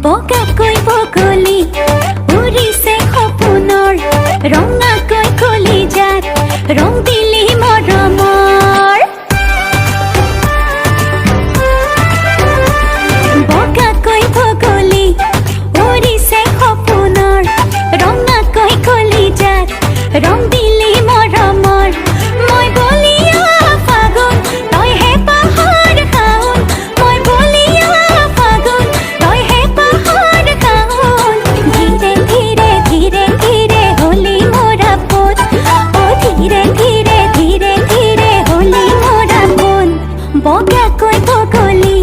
Bogakoi Bogoli উৰিছে সপোনৰ ৰঙাকৈ কলিজাত ৰং দিলি মৰমৰ Bogakoi Bogoli উৰিছে সপোনৰ ৰঙাকৈ কলিজাত ৰং দিলি মৰমৰ মই বলিয়া ফাগুন তই হে পাহাৰ খাউন মই বলিয়া ফাগুন তই হে পাহাৰ খাউন ধীৰে ধীৰে ধীৰে ধীৰে হলি মোৰা পোন ও ধীৰে ধীৰে ধীৰে ধীৰে হলি মোৰা পোন Bogakoi Bogoli